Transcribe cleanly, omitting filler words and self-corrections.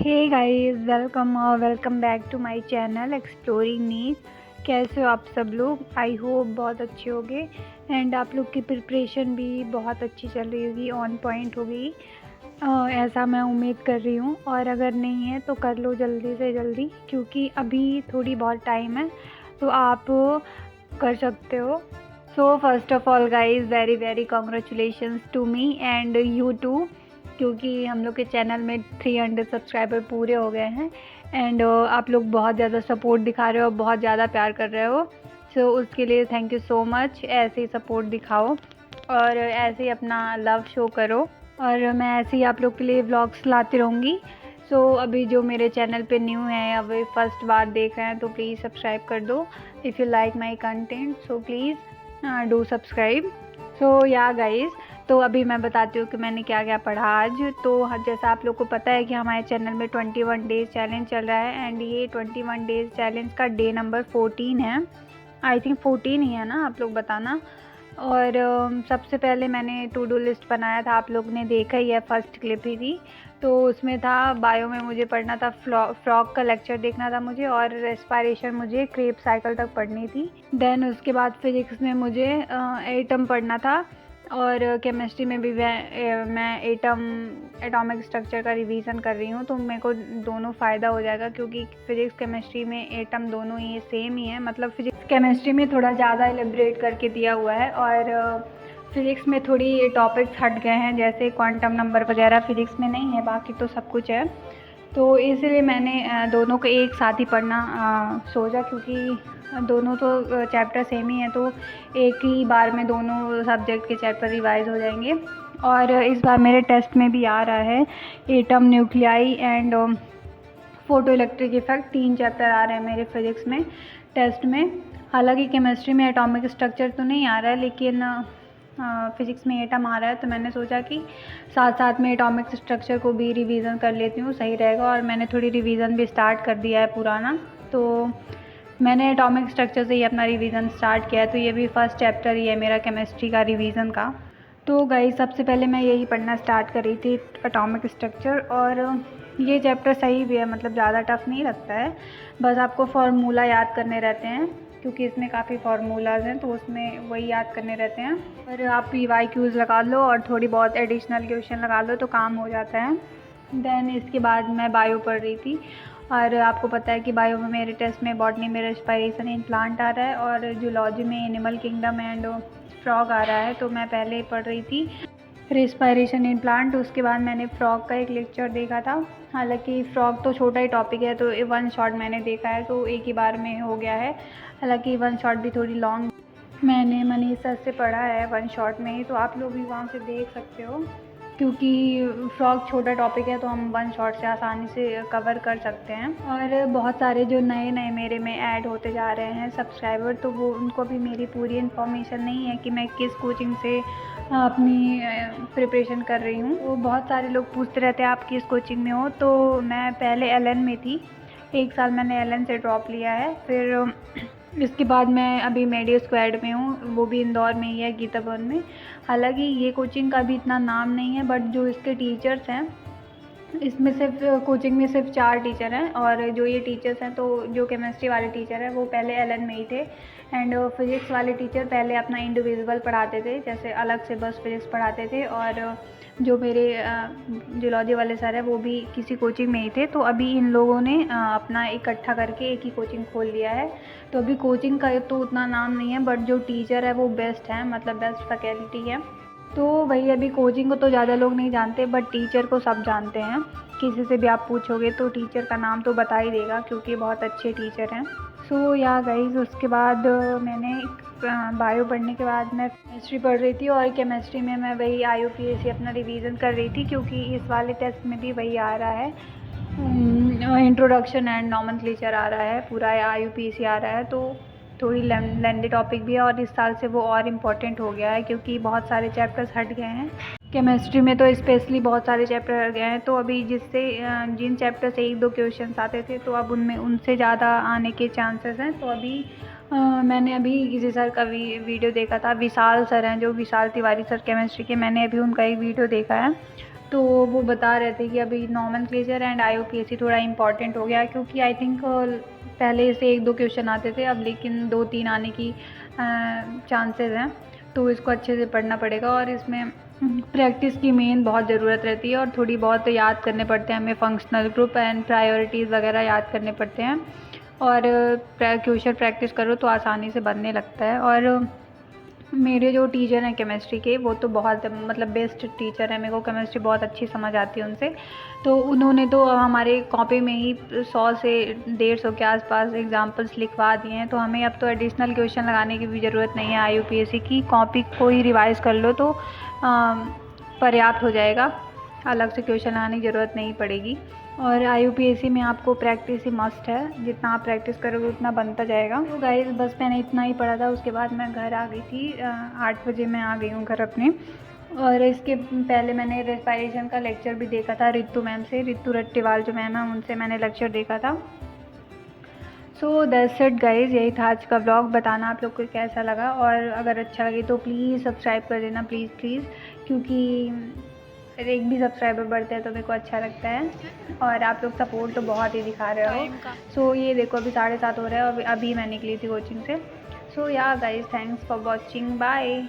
Hey guys, welcome back to my channel exploring Nice. कैसे हो आप सब लोग? आई होप बहुत अच्छे होंगे एंड आप लोग की प्रिपरेशन भी बहुत अच्छी चल रही होगी, ऑन पॉइंट होगी। ऐसा मैं उम्मीद कर रही हूँ। और अगर नहीं है तो कर लो जल्दी से जल्दी, क्योंकि अभी थोड़ी बहुत टाइम है तो आप कर सकते हो। So first of all guys, very very congratulations to me and you too, क्योंकि हम लोग के चैनल में 300 सब्सक्राइबर पूरे हो गए हैं एंड आप लोग बहुत ज़्यादा सपोर्ट दिखा रहे हो, बहुत ज़्यादा प्यार कर रहे हो। सो उसके लिए थैंक यू सो मच। ऐसे ही सपोर्ट दिखाओ और ऐसे ही अपना लव शो करो और मैं ऐसे ही आप लोग के लिए व्लॉग्स लाती रहूँगी। सो अभी जो मेरे चैनल पे न्यू हैं, अभी फर्स्ट बार देख रहे हैं, तो प्लीज़ सब्सक्राइब कर दो। If you like my content so please do subscribe. So या गाइज़, तो अभी मैं बताती हूँ कि मैंने क्या क्या पढ़ा आज। तो जैसा आप लोग को पता है कि हमारे चैनल में 21 डेज़ चैलेंज चल रहा है एंड ये 21 डेज़ चैलेंज का डे नंबर 14 है। आई थिंक 14 ही है ना, आप लोग बताना। और सबसे पहले मैंने टू डू लिस्ट बनाया था, आप लोग ने देखा ही है, फर्स्ट क्लिप ही थी। तो उसमें था बायो में मुझे पढ़ना था, फ्रॉग का लेक्चर देखना था मुझे, और रेस्पायरेशन मुझे क्रेप साइकिल तक पढ़नी थी। देन उसके बाद फिज़िक्स में मुझे एटम पढ़ना था और केमिस्ट्री में भी मैं एटॉमिक स्ट्रक्चर का रिवीजन कर रही हूँ। तो मेरे को दोनों फ़ायदा हो जाएगा, क्योंकि फिज़िक्स केमिस्ट्री में एटम दोनों ही सेम ही है। मतलब फिज़िक्स केमिस्ट्री में थोड़ा ज़्यादा एलिब्रेट करके दिया हुआ है और फिज़िक्स में थोड़ी टॉपिक्स हट गए हैं, जैसे क्वांटम नंबर वगैरह फ़िज़िक्स में नहीं है, बाकी तो सब कुछ है। तो इसलिए मैंने दोनों को एक साथ ही पढ़ना सोचा, क्योंकि दोनों तो चैप्टर सेम ही हैं, तो एक ही बार में दोनों सब्जेक्ट के चैप्टर रिवाइज हो जाएंगे। और इस बार मेरे टेस्ट में भी आ रहा है atom, nuclei and photoelectric effect, 3 chapter आ रहे हैं मेरे फिज़िक्स में टेस्ट में। हालांकि केमिस्ट्री में एटॉमिक स्ट्रक्चर तो नहीं आ रहा है, लेकिन फिज़िक्स में एटम आ रहा है, तो मैंने सोचा कि साथ साथ में एटॉमिक स्ट्रक्चर को भी रिवीजन कर लेती हूँ, सही रहेगा। और मैंने थोड़ी रिवीजन भी स्टार्ट कर दिया है पुराना, तो मैंने एटॉमिक स्ट्रक्चर से ही अपना रिवीजन स्टार्ट किया है। तो ये भी फर्स्ट चैप्टर ही है मेरा केमिस्ट्री का रिवीजन का। तो गाइस, सबसे पहले मैं यही पढ़ना स्टार्ट कर रही थी, एटॉमिक स्ट्रक्चर। और ये चैप्टर सही भी है, मतलब ज़्यादा टफ नहीं लगता है, बस आपको फार्मूला याद करने रहते हैं, क्योंकि इसमें काफ़ी फार्मूलाज हैं, तो उसमें वही याद करने रहते हैं। और आप PYQs लगा लो और थोड़ी बहुत एडिशनल क्वेश्चन लगा लो तो काम हो जाता है। देन इसके बाद मैं बायो पढ़ रही थी, और आपको पता है कि बायो में मेरे टेस्ट में बॉटनी में रेस्पायरेशन इन प्लांट आ रहा है और जूलॉजी में एनिमल किंगडम एंड फ्रॉग आ रहा है। तो मैं पहले पढ़ रही थी रेस्पायरेशन इन प्लांट, उसके बाद मैंने फ्रॉग का एक लेक्चर देखा था। हालांकि फ्रॉग तो छोटा ही टॉपिक है, तो वन शॉट मैंने देखा है, तो एक ही बार में हो गया है। हालांकि वन शॉट भी थोड़ी लॉन्ग मैंने मनीष सर से पढ़ा है वन शॉट में ही, तो आप लोग भी वहाँ से देख सकते हो। क्योंकि फ्रॉग छोटा टॉपिक है, तो हम वन शॉट से आसानी से कवर कर सकते हैं। और बहुत सारे जो नए नए मेरे में ऐड होते जा रहे हैं सब्सक्राइबर, तो वो उनको भी मेरी पूरी इन्फॉर्मेशन नहीं है कि मैं किस कोचिंग से अपनी प्रिपरेशन कर रही हूँ। वो बहुत सारे लोग पूछते रहते हैं आप किस कोचिंग में हो। तो मैं पहले LN में थी, 1 साल मैंने LN से ड्रॉप लिया है। फिर इसके बाद मैं अभी मेडियो स्क्वाड में हूँ, वो भी इंदौर में ही है, गीता भवन में। हालांकि ये कोचिंग का भी इतना नाम नहीं है, बट जो इसके टीचर्स हैं, इसमें सिर्फ कोचिंग में सिर्फ 4 टीचर हैं। और जो ये टीचर्स हैं, तो जो केमिस्ट्री वाले टीचर हैं वो पहले LN में ही थे, एंड फिज़िक्स वाले टीचर पहले अपना इंडिविजुअल पढ़ाते थे, जैसे अलग से बस फिज़िक्स पढ़ाते थे। और जो मेरे जूलॉजी वाले सर हैं वो भी किसी कोचिंग में ही थे। तो अभी इन लोगों ने अपना इकट्ठा करके एक ही कोचिंग खोल लिया है। तो अभी कोचिंग का तो उतना नाम नहीं है, बट जो टीचर है वो बेस्ट है, मतलब बेस्ट फैकल्टी है। तो वही, अभी कोचिंग को तो ज़्यादा लोग नहीं जानते, बट टीचर को सब जानते हैं। किसी से भी आप पूछोगे तो टीचर का नाम तो बता ही देगा, क्योंकि बहुत अच्छे टीचर हैं। सो या गाइज, उसके बाद मैंने बायो पढ़ने के बाद मैं केमिस्ट्री पढ़ रही थी, और केमिस्ट्री में मैं वही IUPAC अपना रिवीजन कर रही थी, क्योंकि इस वाले टेस्ट में भी वही आ रहा है, इंट्रोडक्शन एंड नॉमेनक्लेचर आ रहा है, पूरा IUPAC आ रहा है। तो थोड़ी लेंदी टॉपिक भी है, और इस साल से वो और इम्पोर्टेंट हो गया है, क्योंकि बहुत सारे चैप्टर्स हट गए हैं केमिस्ट्री में, तो स्पेशली बहुत सारे चैप्टर हट गए हैं। तो अभी जिन चैप्टर से 1-2 क्वेश्चन आते थे, तो अब उनमें उनसे ज़्यादा आने के चांसेस हैं। तो अभी मैंने अभी किसी सर का वीडियो देखा था, विशाल सर हैं, जो विशाल तिवारी सर केमिस्ट्री के, मैंने अभी उनका एक वीडियो देखा है। तो वो बता रहे थे कि अभी नोमेनक्लेचर एंड IUPAC थोड़ा इम्पॉर्टेंट हो गया, क्योंकि आई थिंक पहले से 1-2 क्वेश्चन आते थे, अब लेकिन 2-3 आने की चांसेस हैं। तो इसको अच्छे से पढ़ना पड़ेगा और इसमें प्रैक्टिस की मेन बहुत ज़रूरत रहती है और थोड़ी बहुत याद करने पड़ते हैं हमें, फंक्शनल ग्रुप एंड प्रायोरिटीज़ वगैरह याद करने पड़ते हैं। और क्वेश्चन प्रैक्टिस करो तो आसानी से बनने लगता है। और मेरे जो टीचर हैं केमिस्ट्री के, वो तो बहुत मतलब बेस्ट टीचर है, मेरे को केमिस्ट्री बहुत अच्छी समझ आती है उनसे। तो उन्होंने तो हमारे कॉपी में ही 100 से 150 के आसपास एग्जांपल्स लिखवा दिए हैं, तो हमें अब तो एडिशनल क्वेश्चन लगाने की भी ज़रूरत नहीं है। IUPAC की कॉपी को ही रिवाइज़ कर लो तो पर्याप्त हो जाएगा, अलग से क्वेश्चन लगाने की ज़रूरत नहीं पड़ेगी। और IUPAC में आपको प्रैक्टिस ही मस्ट है, जितना आप प्रैक्टिस करोगे उतना बनता जाएगा। तो गाइस बस मैंने इतना ही पढ़ा था, उसके बाद मैं घर आ गई थी। 8 बजे मैं आ गई हूँ घर अपने। और इसके पहले मैंने रेस्पिरेशन का लेक्चर भी देखा था रितु मैम से, रितु रट्टेवाल जो मैम है उनसे मैंने लेक्चर देखा था। सो दैट्स इट गाइज़, यही था आज का व्लॉग। बताना आप लोग को कैसा लगा, और अगर अच्छा लगे तो प्लीज़ सब्सक्राइब कर देना, प्लीज़, क्योंकि एक भी सब्सक्राइबर बढ़ते हैं तो मेरे को अच्छा लगता है। और आप लोग सपोर्ट तो बहुत ही दिखा रहे हो। सो ये देखो अभी 7:30 हो रहा है और अभी मैं निकली थी कोचिंग से। सो या guys, thanks for watching, bye.